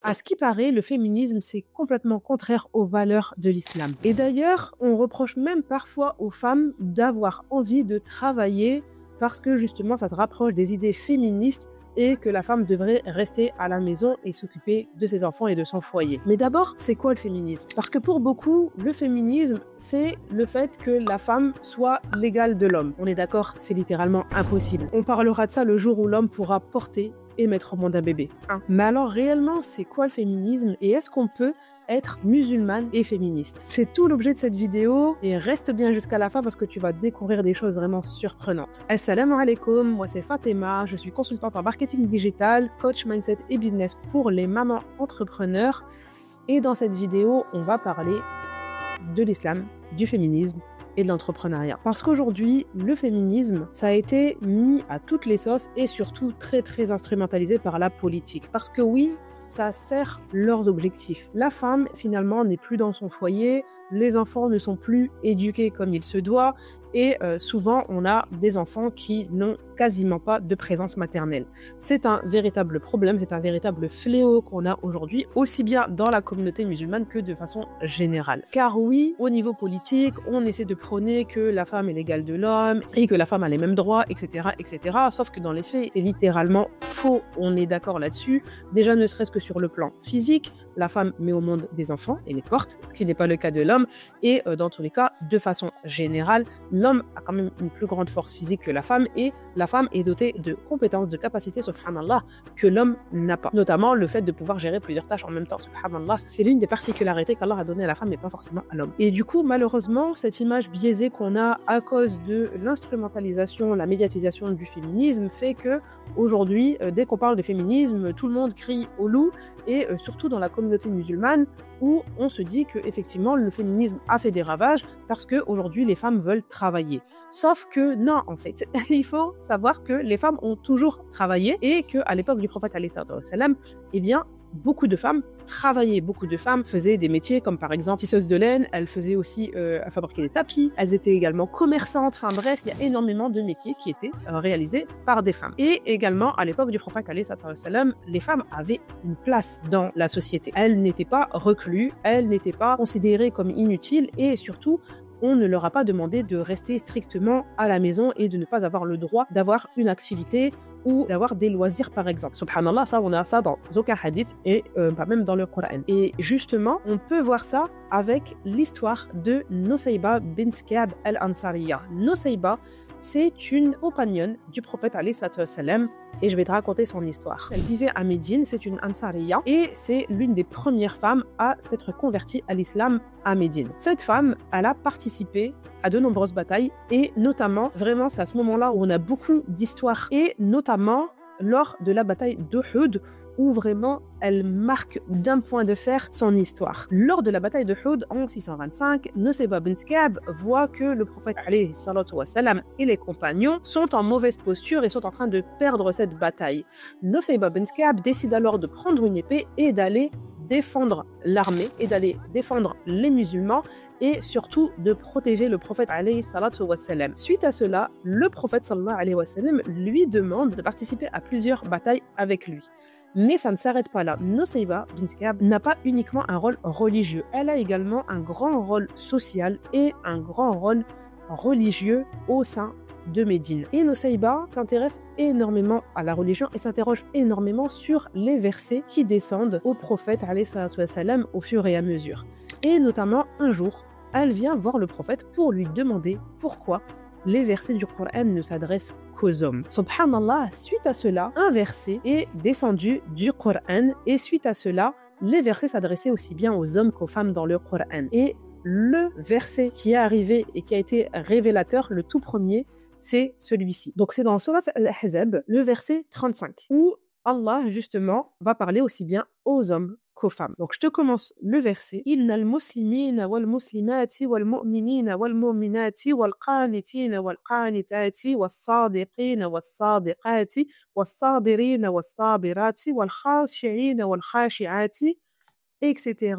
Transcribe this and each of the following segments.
À ce qui paraît, le féminisme, c'est complètement contraire aux valeurs de l'islam. Et d'ailleurs, on reproche même parfois aux femmes d'avoir envie de travailler parce que justement, ça se rapproche des idées féministes et que la femme devrait rester à la maison et s'occuper de ses enfants et de son foyer. Mais d'abord, c'est quoi le féminisme? Parce que pour beaucoup, le féminisme, c'est le fait que la femme soit l'égale de l'homme. On est d'accord, c'est littéralement impossible. On parlera de ça le jour où l'homme pourra porter et mettre au monde un bébé. Mais alors réellement, c'est quoi le féminisme et est-ce qu'on peut être musulmane et féministe? C'est tout l'objet de cette vidéo et reste bien jusqu'à la fin parce que tu vas découvrir des choses vraiment surprenantes. Assalamu alaikum, moi c'est Fatima, je suis consultante en marketing digital, coach mindset et business pour les mamans entrepreneurs et dans cette vidéo, on va parler de l'islam, du féminisme et de l'entrepreneuriat. Parce qu'aujourd'hui, le féminisme, ça a été mis à toutes les sauces et surtout très instrumentalisé par la politique. Parce que oui, ça sert leurs objectifs. La femme, finalement, n'est plus dans son foyer, les enfants ne sont plus éduqués comme il se doit et souvent, on a des enfants qui n'ont quasiment pas de présence maternelle. C'est un véritable problème, c'est un véritable fléau qu'on a aujourd'hui, aussi bien dans la communauté musulmane que de façon générale. Car oui, au niveau politique, on essaie de prôner que la femme est l'égale de l'homme et que la femme a les mêmes droits, etc., etc. Sauf que dans les faits, c'est littéralement faux. On est d'accord là-dessus. Déjà, ne serait-ce que sur le plan physique, la femme met au monde des enfants et les porte, ce qui n'est pas le cas de l'homme. Et dans tous les cas, de façon générale, l'homme a quand même une plus grande force physique que la femme et la femme est dotée de compétences, de capacités, subhanallah, que l'homme n'a pas. Notamment le fait de pouvoir gérer plusieurs tâches en même temps, subhanallah, c'est l'une des particularités qu'Allah a donné à la femme mais pas forcément à l'homme. Et du coup, malheureusement, cette image biaisée qu'on a à cause de l'instrumentalisation, la médiatisation du féminisme fait que aujourd'hui, dès qu'on parle de féminisme, tout le monde crie au loup et surtout dans la communauté musulmane où on se dit que effectivement le féminisme a fait des ravages parce que aujourd'hui les femmes veulent travailler. Sauf que non, en fait, il faut savoir que les femmes ont toujours travaillé et que à l'époque du prophète alayhi salam, eh bien beaucoup de femmes travaillaient, beaucoup de femmes faisaient des métiers comme par exemple tisseuses de laine, elles faisaient aussi à fabriquer des tapis, elles étaient également commerçantes, enfin bref, il y a énormément de métiers qui étaient réalisés par des femmes. Et également à l'époque du prophète alayhi salam, les femmes avaient une place dans la société. Elles n'étaient pas recluses, elles n'étaient pas considérées comme inutiles et surtout on ne leur a pas demandé de rester strictement à la maison et de ne pas avoir le droit d'avoir une activité ou d'avoir des loisirs par exemple. Subhanallah, ça on a ça dans aucun hadith et pas même dans le Coran. Et justement, on peut voir ça avec l'histoire de Nusayba bint Ka'b al-Ansariya. Nusayba, c'est une compagnonne du prophète alayhi salam et je vais te raconter son histoire. Elle vivait à Médine, c'est une Ansariya et c'est l'une des premières femmes à s'être convertie à l'islam à Médine. Cette femme, elle a participé à de nombreuses batailles et notamment, vraiment c'est à ce moment-là où on a beaucoup d'histoires et notamment lors de la bataille d'Uhud où vraiment elle marque d'un point de fer son histoire. Lors de la bataille de Uhud en 625, Nusayba bint Ka'b voit que le prophète alayhi salatu wa salam et les compagnons sont en mauvaise posture et sont en train de perdre cette bataille. Nusayba bint Ka'b décide alors de prendre une épée et d'aller défendre l'armée et d'aller défendre les musulmans et surtout de protéger le prophète alayhi salatu wa salam. Suite à cela, le prophète sallallahu alayhi wa sallam lui demande de participer à plusieurs batailles avec lui. Mais ça ne s'arrête pas là. Nusayba bint Ka'b n'a pas uniquement un rôle religieux. Elle a également un grand rôle social et un grand rôle religieux au sein de Médine. Et Nusayba s'intéresse énormément à la religion et s'interroge énormément sur les versets qui descendent au prophète alayhi salatu wa salam au fur et à mesure. Et notamment un jour, elle vient voir le prophète pour lui demander pourquoi les versets du Coran ne s'adressent qu'aux hommes. Subhanallah, suite à cela, un verset est descendu du Coran et suite à cela, les versets s'adressaient aussi bien aux hommes qu'aux femmes dans le Coran. Et le verset qui est arrivé et qui a été révélateur, le tout premier, c'est celui-ci. Donc c'est dans Surat Al-Ahzab, le verset 35, où Allah justement va parler aussi bien aux hommes qu'aux femmes. Donc je te commence le verset. Innal muslimina wal muslimati wal mu'minina wal mu'minati wal qanitina wal qanitati was sadiqina was sadiqati was sabirina was sabirati wal khashi'ina wal khashi'ati, etc.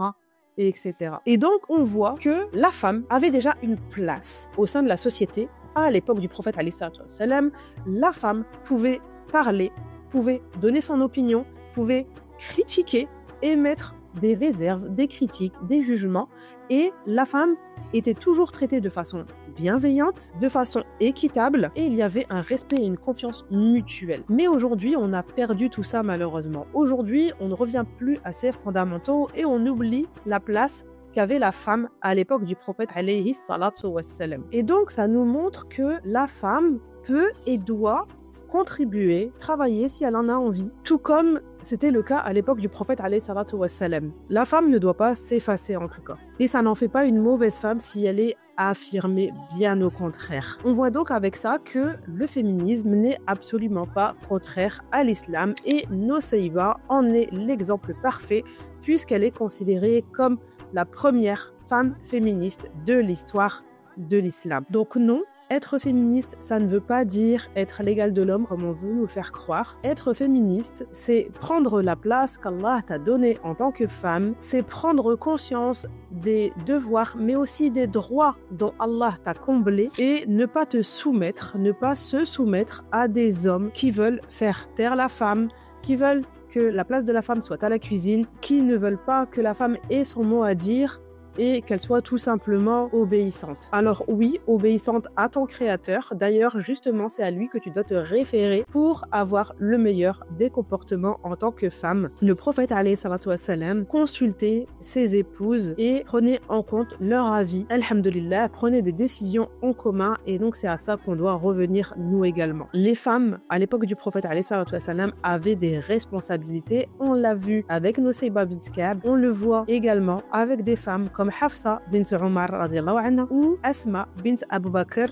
etc. Et donc on voit que la femme avait déjà une place au sein de la société. À l'époque du prophète alayhi salam, la femme pouvait parler, pouvait donner son opinion, pouvait critiquer émettre des réserves, des critiques, des jugements, et la femme était toujours traitée de façon bienveillante, de façon équitable, et il y avait un respect et une confiance mutuelle. Mais aujourd'hui, on a perdu tout ça malheureusement. Aujourd'hui, on ne revient plus à ces fondamentaux et on oublie la place qu'avait la femme à l'époque du prophète alayhi salatu wassalam. Et donc, ça nous montre que la femme peut et doit contribuer, travailler si elle en a envie, tout comme c'était le cas à l'époque du prophète alayhi salatu wassalam. La femme ne doit pas s'effacer en tout cas. Et ça n'en fait pas une mauvaise femme si elle est affirmée, bien au contraire. On voit donc avec ça que le féminisme n'est absolument pas contraire à l'islam et Nusayba en est l'exemple parfait puisqu'elle est considérée comme la première femme féministe de l'histoire de l'islam. Donc non, être féministe, ça ne veut pas dire être l'égal de l'homme comme on veut nous le faire croire. Être féministe, c'est prendre la place qu'Allah t'a donnée en tant que femme, c'est prendre conscience des devoirs mais aussi des droits dont Allah t'a comblé et ne pas te soumettre, ne pas se soumettre à des hommes qui veulent faire taire la femme, qui veulent que la place de la femme soit à la cuisine, qui ne veulent pas que la femme ait son mot à dire et qu'elle soit tout simplement obéissante. Alors oui, obéissante à ton créateur. D'ailleurs, justement, c'est à lui que tu dois te référer pour avoir le meilleur des comportements en tant que femme. Le prophète alayhi salatu wassalam consultait ses épouses et prenait en compte leur avis. Alhamdulillah, prenait des décisions en commun et donc c'est à ça qu'on doit revenir nous également. Les femmes, à l'époque du prophète alayhi salatu wassalam, avaient des responsabilités. On l'a vu avec Nusayba bint Ka'b, on le voit également avec des femmes comme Hafsa bint Umar radiallahu anha ou Asma bint Abu Bakr,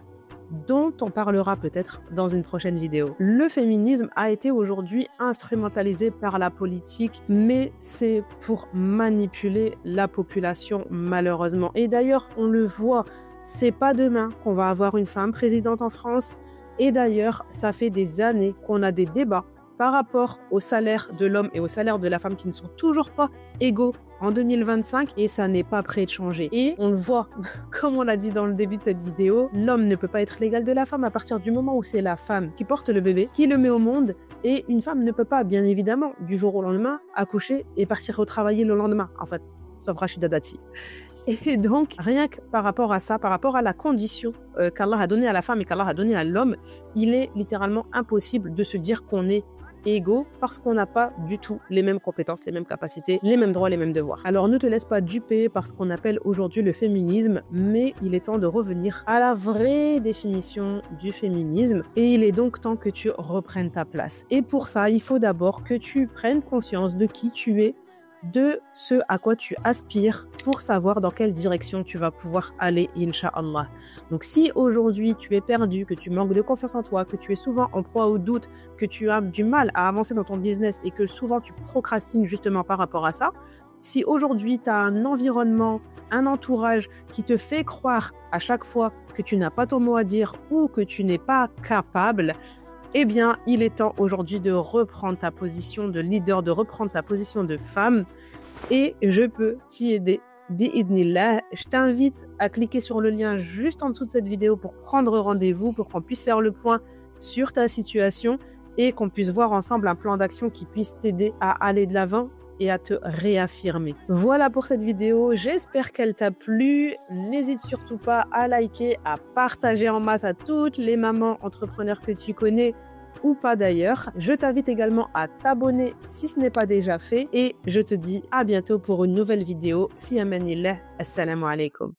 dont on parlera peut-être dans une prochaine vidéo. Le féminisme a été aujourd'hui instrumentalisé par la politique, mais c'est pour manipuler la population malheureusement. Et d'ailleurs, on le voit, c'est pas demain qu'on va avoir une femme présidente en France. Et d'ailleurs, ça fait des années qu'on a des débats par rapport au salaire de l'homme et au salaire de la femme qui ne sont toujours pas égaux en 2025 et ça n'est pas prêt de changer. Et on le voit, comme on l'a dit dans le début de cette vidéo, l'homme ne peut pas être l'égal de la femme à partir du moment où c'est la femme qui porte le bébé, qui le met au monde et une femme ne peut pas, bien évidemment, du jour au lendemain, accoucher et partir retravailler le lendemain. En fait, sauf Rachida Dati. Et donc, rien que par rapport à ça, par rapport à la condition qu'Allah a donnée à la femme et qu'Allah a donnée à l'homme, il est littéralement impossible de se dire qu'on est égaux parce qu'on n'a pas du tout les mêmes compétences, les mêmes capacités, les mêmes droits, les mêmes devoirs. Alors ne te laisse pas duper par ce qu'on appelle aujourd'hui le féminisme, mais il est temps de revenir à la vraie définition du féminisme et il est donc temps que tu reprennes ta place. Et pour ça, il faut d'abord que tu prennes conscience de qui tu es, de ce à quoi tu aspires pour savoir dans quelle direction tu vas pouvoir aller, Inch'Allah. Donc si aujourd'hui tu es perdu, que tu manques de confiance en toi, que tu es souvent en proie au doute, que tu as du mal à avancer dans ton business et que souvent tu procrastines justement par rapport à ça, si aujourd'hui tu as un environnement, un entourage qui te fait croire à chaque fois que tu n'as pas ton mot à dire ou que tu n'es pas capable, eh bien, il est temps aujourd'hui de reprendre ta position de leader, de reprendre ta position de femme et je peux t'y aider. Bi'idnillah, je t'invite à cliquer sur le lien juste en dessous de cette vidéo pour prendre rendez-vous, pour qu'on puisse faire le point sur ta situation et qu'on puisse voir ensemble un plan d'action qui puisse t'aider à aller de l'avant et à te réaffirmer. Voilà pour cette vidéo, j'espère qu'elle t'a plu. N'hésite surtout pas à liker, à partager en masse à toutes les mamans entrepreneurs que tu connais ou pas d'ailleurs. Je t'invite également à t'abonner si ce n'est pas déjà fait et je te dis à bientôt pour une nouvelle vidéo. Fi amanillah, assalamu alaikum.